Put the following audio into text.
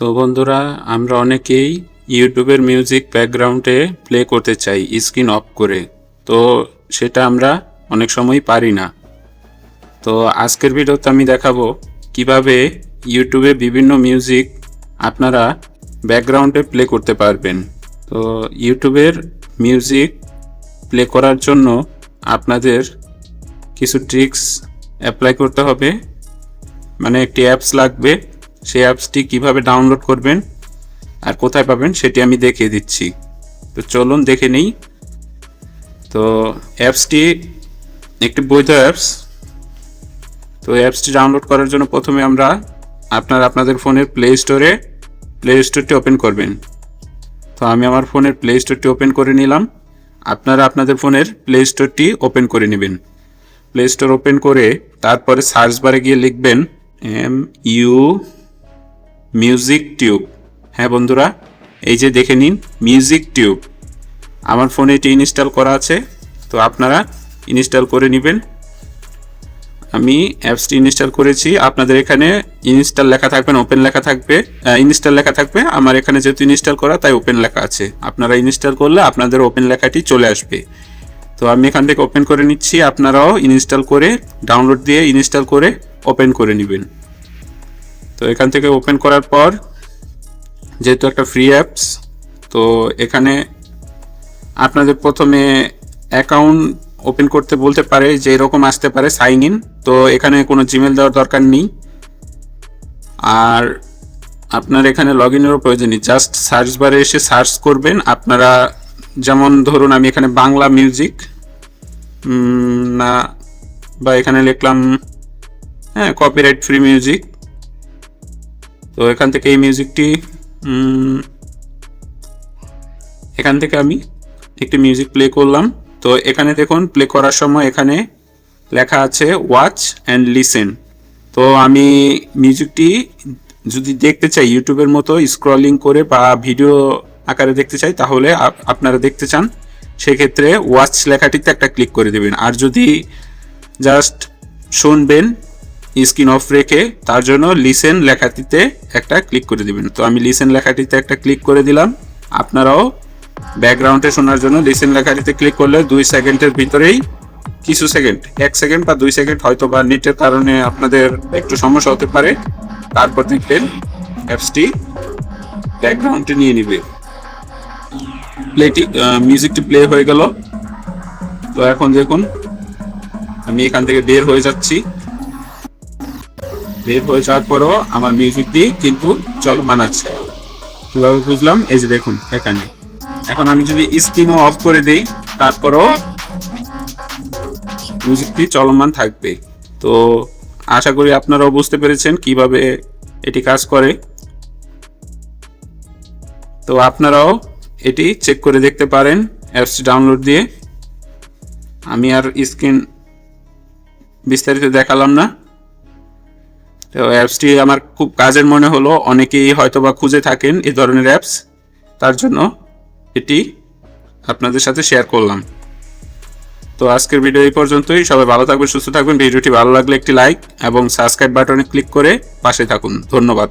তো বন্ধুরা, আমরা অনেকেই ইউটিউবের মিউজিক ব্যাকগ্রাউন্ডে প্লে করতে চাই স্ক্রিন অফ করে, তো সেটা আমরা অনেক সময় পারি না। তো আজকের ভিডিওতে আমি দেখাবো কিভাবে ইউটিউবে বিভিন্ন মিউজিক আপনারা ব্যাকগ্রাউন্ডে প্লে করতে পারবেন। তো ইউটিউবের মিউজিক প্লে করার জন্য আপনাদের কিছু ট্রিক্স অ্যাপ্লাই করতে হবে, মানে একটি অ্যাপস লাগবে। সেই অ্যাপসটি কিভাবে ডাউনলোড করবেন আর কোথায় পাবেন সেটি আমি দেখিয়ে দিচ্ছি। তো চলুন দেখে নিই। তো অ্যাপসটি একটি বৈধ অ্যাপস। তো অ্যাপসটি ডাউনলোড করার জন্য প্রথমে আমরা আপনাদের ফোনের প্লে স্টোরটি ওপেন করবেন। তো আমি আমার ফোনের প্লে স্টোরটি ওপেন করে নিলাম। আপনারা আপনাদের ফোনের প্লে স্টোরটি ওপেন করে নেবেন। প্লে স্টোর ওপেন করে তারপরে সার্চ বারে গিয়ে লিখবেন মিউজিক টিউব। হ্যাঁ বন্ধুরা, এই যে দেখে নিন মিউজিক টিউব। আমার ফোনে এটি ইনস্টল করা আছে, তো আপনারা ইনস্টল করে নেবেন। আমি অ্যাপসটি ইনস্টল করেছি। আপনাদের এখানে ইনস্টল লেখা থাকবে, ওপেন লেখা থাকবে, ইনস্টল লেখা থাকবে। আমার এখানে যেহেতু ইনস্টল করা তাই ওপেন লেখা আছে। আপনারা ইনস্টল করলে আপনাদের ওপেন লেখাটি চলে আসবে। তো আমি এখান থেকে ওপেন করে নিচ্ছি। আপনারাও ইনস্টল করে ডাউনলোড দিয়ে ইনস্টল করে ওপেন করে নেবেন। তো এখান থেকে ওপেন করার পর, যেহেতু একটা ফ্রি অ্যাপস, তো এখানে আপনাদের প্রথমে অ্যাকাউন্ট ওপেন করতে বলতে পারে, যে এরকম আসতে পারে সাইন ইন। তো এখানে কোনো জিমেল দেওয়ার দরকার নেই, আর আপনার এখানে লগ ইনেরও প্রয়োজন নেই। জাস্ট সার্চ বারে এসে সার্চ করবেন। আপনারা যেমন ধরুন আমি এখানে বাংলা মিউজিক না, বা এখানে লিখলাম কপিরাইট ফ্রি মিউজিক। তো এখান থেকে এই মিউজিকটি এখান থেকে আমি একটি মিউজিক প্লে করলাম। তো এখানে দেখুন প্লে করার সময় এখানে লেখা আছে ওয়াচ অ্যান্ড লিসেন। তো আমি মিউজিকটি যদি দেখতে চাই ইউটিউবের মতো স্ক্রলিং করে বা ভিডিও আকারে দেখতে চাই, তাহলে আপনারা দেখতে চান, সেক্ষেত্রে ওয়াচ লেখাটিতে একটা ক্লিক করে দেবেন। আর যদি জাস্ট শুনবেন স্ক্রিন অফ রেখে, তার জন্য লিসেন লেখাটিতে একটা ক্লিক করে দিবেন। তো আমি লিসেন লেখাটিতে একটা ক্লিক করে দিলাম। আপনারাও ব্যাকগ্রাউন্ডে শোনার জন্য লিসেন লেখাটিতে ক্লিক করলে 2 সেকেন্ডের ভিতরেই, কিছু সেকেন্ড, 1 সেকেন্ড বা 2 সেকেন্ড, হয়তো বা নেটের কারণে আপনাদের একটু সমস্যা হতে পারে, তারপর দেখবেন অ্যাপসটি ব্যাকগ্রাউন্ডে নিয়ে নিবে। মিউজিকটি প্লে হয়ে গেল। তো এখন দেখুন আমি এখান থেকে বের হয়ে যাচ্ছি। বের হয়ে যাওয়ার পরও আমার মিউজিকটি কিন্তু চলমান আছে। কিভাবে বুঝলাম? এই যে দেখুন এখানে। এখন আমি যদি স্ক্রিনও অফ করে দেই, তারপরও মিউজিকটি চলমান থাকবে। তো আশা করি আপনারাও বুঝতে পেরেছেন কিভাবে এটি কাজ করে। তো আপনারাও এটি চেক করে দেখতে পারেন অ্যাপসটি ডাউনলোড দিয়ে। আমি আর স্ক্রিন বিস্তারিত দেখালাম না। তো অ্যাপসটি আমার খুব কাজের মনে হলো। অনেকেই হয়তো বা খুঁজে থাকেন এই ধরনের অ্যাপস, তার জন্য এটি আপনাদের সাথে শেয়ার করলাম। তো আজকের ভিডিও এই পর্যন্তই। সবাই ভালো থাকবেন, সুস্থ থাকবেন। ভিডিওটি ভালো লাগলে একটি লাইক এবং সাবস্ক্রাইব বাটনে ক্লিক করে পাশে থাকুন। ধন্যবাদ।